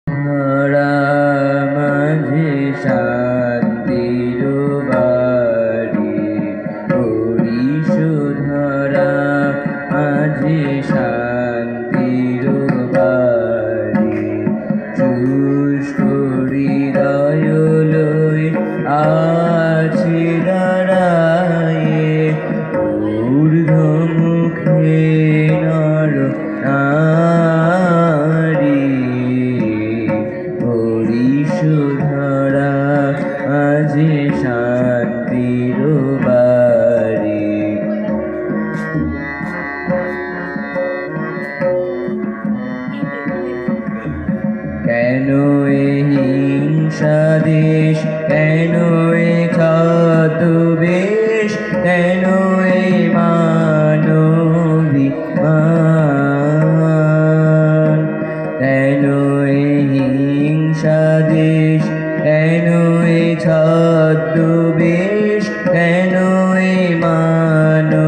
ধরা মাঝে শান্তির বাড়ি, হরিশধরা মাঝে শান্তির বাড়ি। শুষ্ক হৃদয় লই আছে দাঁড়ায়ে, ঊর্ধ্বমুখে নর নারী। হরিশধরা মাঝে শান্তির বাড়ি। কেন এ হিংসা দেশ, কেন এ ছদ্মবেশ, কেন এ মানবিমান? কেন এ হিংসা দেশ, কেন এ ছদ্মবেশ, কেন এ মানবিমান?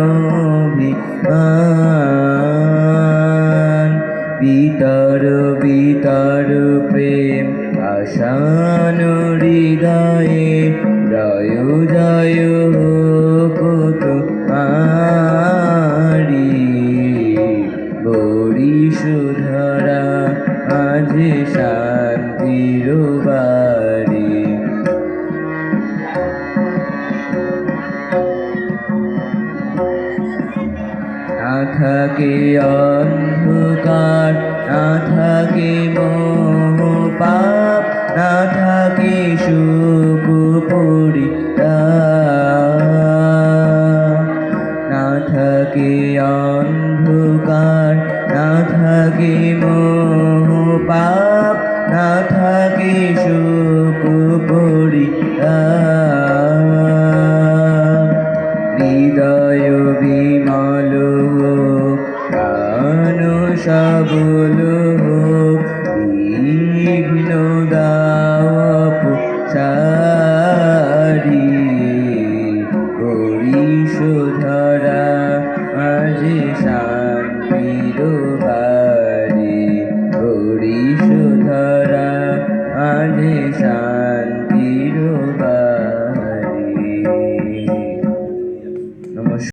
বিতর বিতর প্রেম আশান হৃদয়ে, জয় জয় হোক তোমারি। হরিশধরা মাঝে শান্তির বাড়ি। না থাকে অন্ধকার, না থাকে মোহ পাপ, না থাকে সুখ পরিতাপ। না থাকে অন্ধকার, না থাকে মোহ পাপ, না থাকে সুখ